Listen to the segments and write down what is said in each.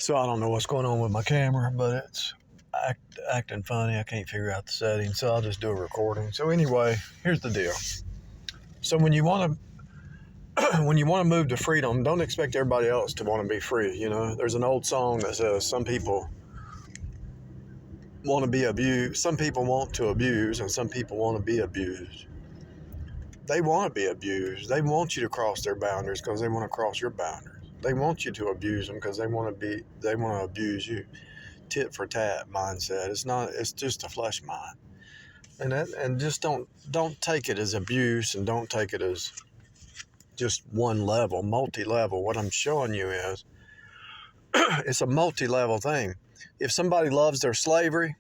So I don't know what's going on with my camera, but it's acting funny. I can't figure out the settings, so I'll just do a recording. So anyway, here's the deal. So when you want to move to freedom, don't expect everybody else to want to be free. You know, there's an old song that says some people want to be abused, some people want to abuse, and some people want to be abused. They want to be abused. They want you to cross their boundaries because they want to cross your boundaries. They want you to abuse them because they want to abuse you. Tit for tat mindset. It's just a flesh mind. And just don't take it as abuse, and don't take it as just one level, multi-level. What I'm showing you is it's a multi-level thing. If somebody loves their slavery,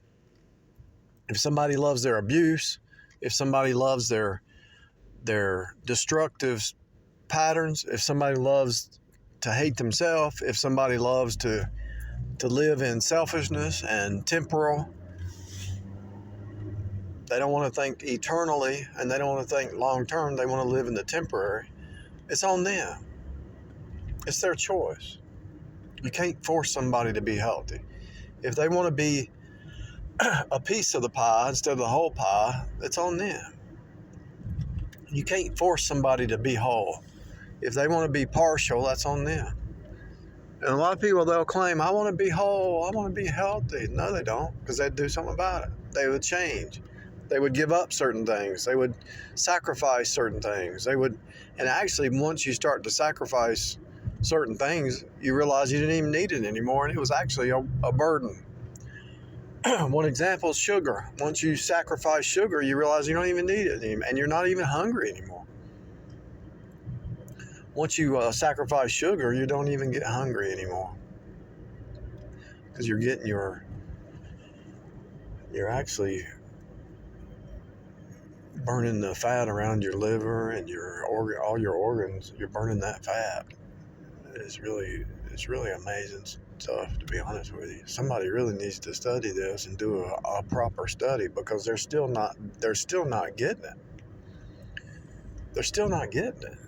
if somebody loves their abuse, if somebody loves their destructive patterns, if somebody loves to hate themselves, if somebody loves to live in selfishness and temporal, they don't want to think eternally, and they don't want to think long term. They want to live in the temporary. It's on them. It's their choice. You can't force somebody to be healthy. If they want to be a piece of the pie instead of the whole pie, it's on them. You can't force somebody to be whole. If they want to be partial, that's on them. And a lot of people, they'll claim, I want to be whole, I want to be healthy. No, they don't, because they'd do something about it. They would change. They would give up certain things. They would sacrifice certain things. And actually, once you start to sacrifice certain things, you realize you didn't even need it anymore, and it was actually a burden. One example is sugar. Once you sacrifice sugar, you realize you don't even need it, and you're not even hungry anymore. Once you sacrifice sugar, you don't even get hungry anymore, because you're actually burning the fat around your liver and all your organs. You're burning that fat. It's really amazing stuff, to be honest with you. Somebody really needs to study this and do a proper study, because they're still not getting it. They're still not getting it.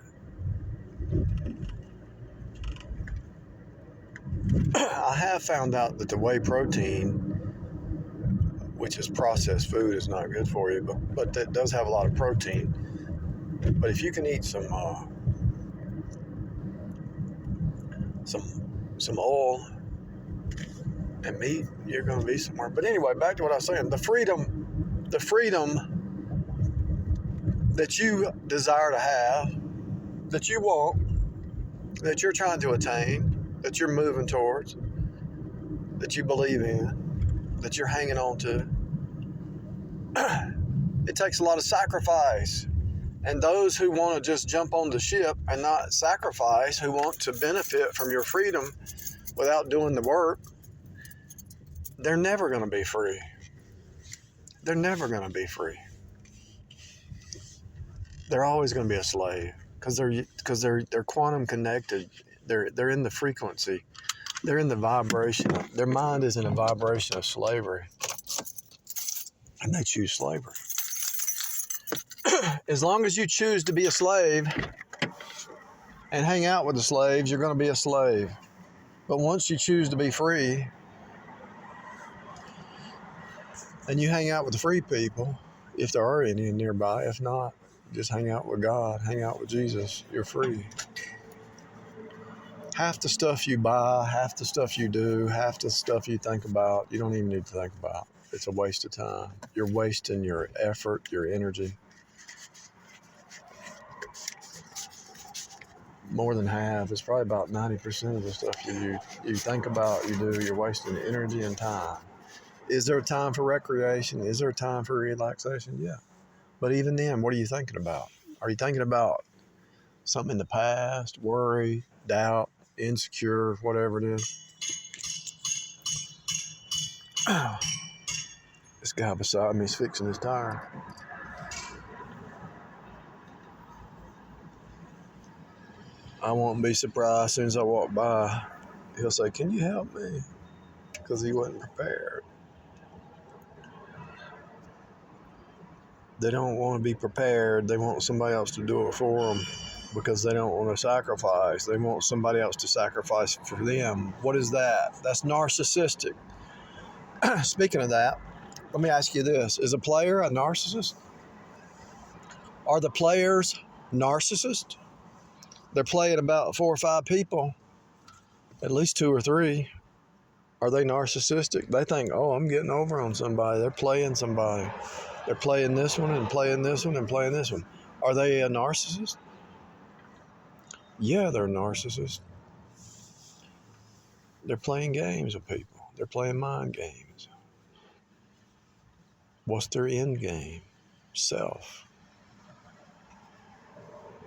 I have found out that the whey protein, which is processed food, is not good for you, but that does have a lot of protein. But if you can eat some oil and meat, you're going to be somewhere. But anyway, back to what I was saying. The freedom that you desire to have, that you want, that you're trying to attain, that you're moving towards, that you believe in, that you're hanging on to, it takes a lot of sacrifice. And those who want to just jump on the ship and not sacrifice, who want to benefit from your freedom without doing the work, they're never going to be free. They're never going to be free. They're always going to be a slave, because they're quantum connected. They're in the frequency. They're in the vibration. Their mind is in a vibration of slavery, and they choose slavery. As long as you choose to be a slave and hang out with the slaves, you're going to be a slave. But once you choose to be free and you hang out with the free people, if there are any nearby, if not, just hang out with God, hang out with Jesus, you're free. Half the stuff you buy, half the stuff you do, half the stuff you think about, you don't even need to think about. It's a waste of time. You're wasting your effort, your energy. More than half. It's probably about 90% of the stuff you think about, you do, you're wasting energy and time. Is there time for recreation? Is there time for relaxation? Yeah. But even then, what are you thinking about? Are you thinking about something in the past, worry, doubt, insecure, whatever it is? This guy beside me is fixing his tire. I won't be surprised as soon as I walk by. He'll say, "Can you help me?" Because he wasn't prepared. They don't want to be prepared. They want somebody else to do it for them. because they don't want to sacrifice. They want somebody else to sacrifice for them. What is that? That's narcissistic. Speaking of that, let me ask you this. Is a player a narcissist? Are the players narcissists? They're playing about 4 or 5 people, at least 2 or 3. Are they narcissistic? They think, oh, I'm getting over on somebody. They're playing somebody. They're playing this one and playing this one and playing this one. Are they a narcissist? Yeah, they're a narcissist. They're playing games with people. They're playing mind games. What's their end game? Self.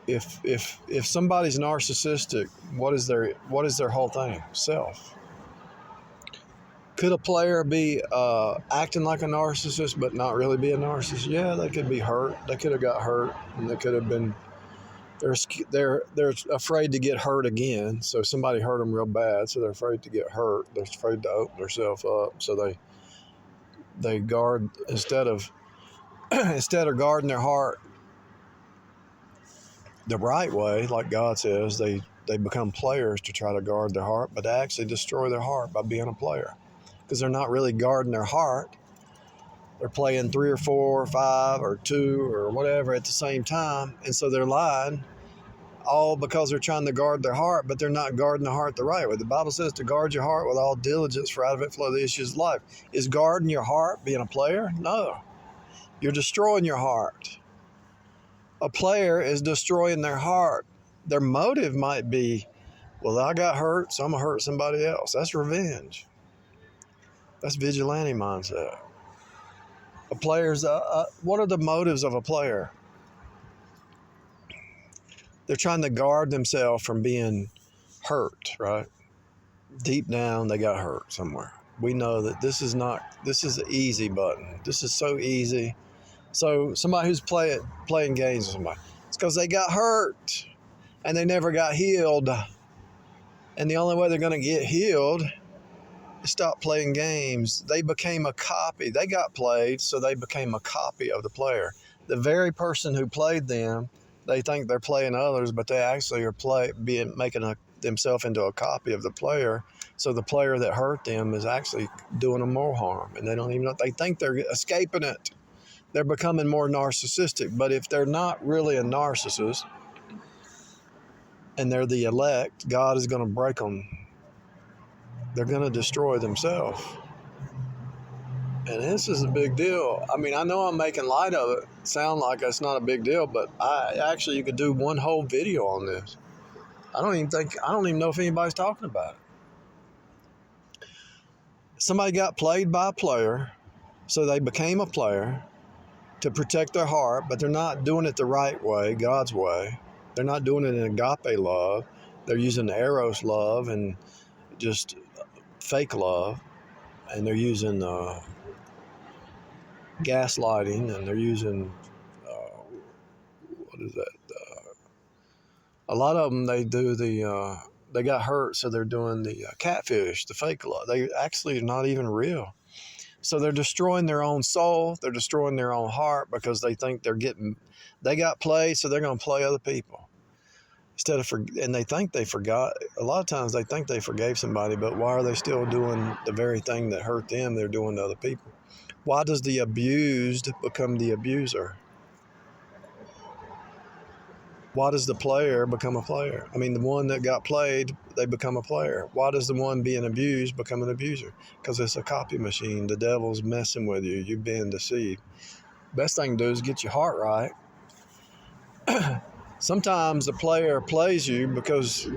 If somebody's narcissistic, what is their whole thing? Self. Could a player be acting like a narcissist but not really be a narcissist? Yeah, they could be hurt. They could have got hurt, and they could have been. They're afraid to get hurt again. So somebody hurt them real bad, so they're afraid to get hurt. They're afraid to open themselves up. So they guard instead of guarding their heart the right way, like God says. They become players to try to guard their heart, but they actually destroy their heart by being a player. Because they're not really guarding their heart. They're playing 3 or 4 or 5 or 2 or whatever at the same time. And so they're lying, all because they're trying to guard their heart, but they're not guarding the heart the right way. The Bible says to guard your heart with all diligence, for out of it flow the issues of life. Is guarding your heart being a player? No. You're destroying your heart. A player is destroying their heart. Their motive might be, well, I got hurt, so I'm going to hurt somebody else. That's revenge. That's vigilante mindset. A player's, what are the motives of a player? They're trying to guard themselves from being hurt, right? Deep down, they got hurt somewhere. We know that this is the easy button. This is so easy. So somebody who's playing games with somebody, it's because they got hurt and they never got healed. And the only way they're going to get healed, stop playing games. They became a copy. They got played, so they became a copy of the player. The very person who played them, they think they're playing others, but they actually are making themselves into a copy of the player. So the player that hurt them is actually doing them more harm, and they don't even know. They think they're escaping it. They're becoming more narcissistic. But if they're not really a narcissist and they're the elect, God is going to break them. They're going to destroy themselves. And this is a big deal. I mean, I know I'm making light of it. Sound like it's not a big deal, but you could do one whole video on this. I don't even know if anybody's talking about it. Somebody got played by a player, so they became a player to protect their heart, but they're not doing it the right way, God's way. They're not doing it in agape love. They're using eros love and just fake love, and they're using gaslighting, and they're using a lot of them. They do they got hurt, so they're doing the catfish, the fake love. They actually are not even real. So they're destroying their own soul. They're destroying their own heart because they think they got played, so they're going to play other people. And they think they forgot. A lot of times they think they forgave somebody, but why are they still doing the very thing that hurt them? They're doing to other people. Why does the abused become the abuser? Why does the player become a player? I mean, the one that got played, they become a player. Why does the one being abused become an abuser? Because it's a copy machine. The devil's messing with you. You're being deceived. Best thing to do is get your heart right. Sometimes the player plays you because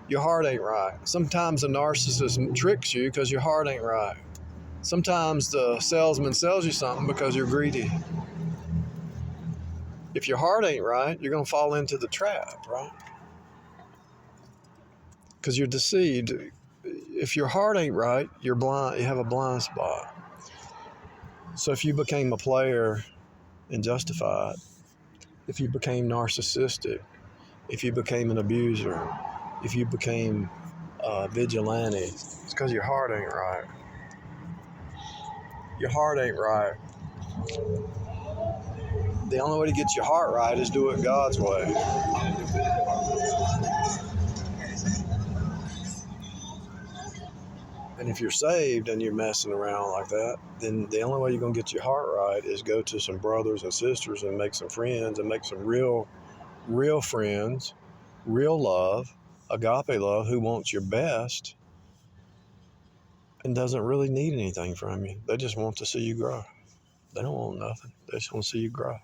your heart ain't right. Sometimes the narcissist tricks you because your heart ain't right. Sometimes the salesman sells you something because you're greedy. If your heart ain't right, you're going to fall into the trap, right? Because you're deceived. If your heart ain't right, you're blind. You have a blind spot. So if you became a player and justified, if you became narcissistic, if you became an abuser, if you became a vigilante, it's because your heart ain't right. Your heart ain't right. The only way to get your heart right is do it God's way. And if you're saved and you're messing around like that, then the only way you're going to get your heart right is go to some brothers and sisters and make some friends and make some real friends, real love, agape love, who wants your best and doesn't really need anything from you. They just want to see you grow. They don't want nothing. They just want to see you grow.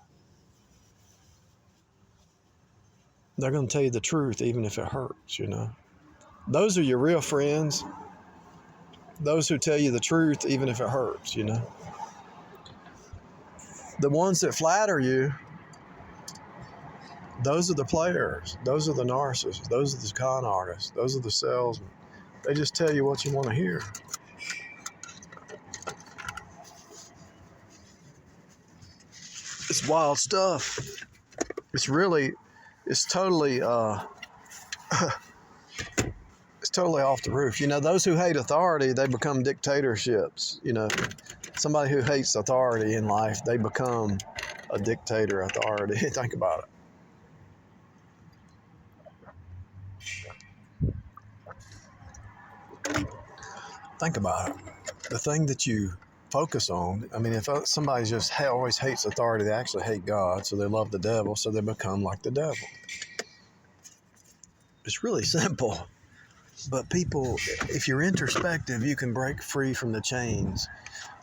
They're going to tell you the truth even if it hurts, you know. Those are your real friends. Those who tell you the truth even if it hurts, you know. The ones that flatter you, those are the players. Those are the narcissists. Those are the con artists. Those are the salesmen. They just tell you what you want to hear. It's wild stuff. It's totally it's totally off the roof. You know, those who hate authority, they become dictatorships. You know, somebody who hates authority in life, they become a dictator authority. Think about it. Think about it. The thing that you focus on, I mean, if somebody just always hates authority, they actually hate God, so they love the devil, so they become like the devil. It's really simple. But people, if you're introspective, you can break free from the chains.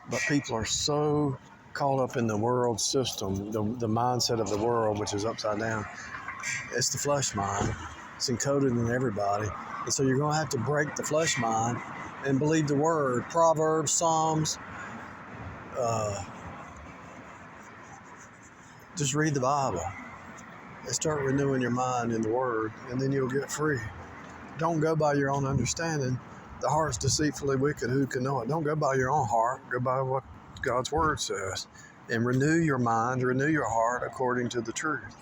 But people are so caught up in the world system, the mindset of the world, which is upside down. It's the flesh mind. It's encoded in everybody. And so you're going to have to break the flesh mind and believe the word. Proverbs, Psalms. Just read the Bible and start renewing your mind in the word, and then you'll get free. Don't go by your own understanding. The heart's deceitfully wicked. Who can know it? Don't go by your own heart. Go by what God's word says. And renew your mind, renew your heart according to the truth.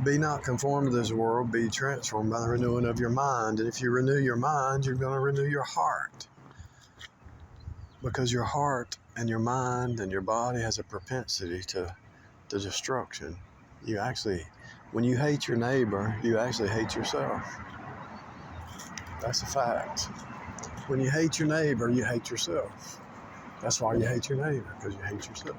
Be not conformed to this world. Be transformed by the renewing of your mind. And if you renew your mind, you're going to renew your heart. Because your heart and your mind and your body has a propensity to destruction. You actually, when you hate your neighbor, you actually hate yourself. That's a fact. When you hate your neighbor, you hate yourself. That's why you hate your neighbor, because you hate yourself.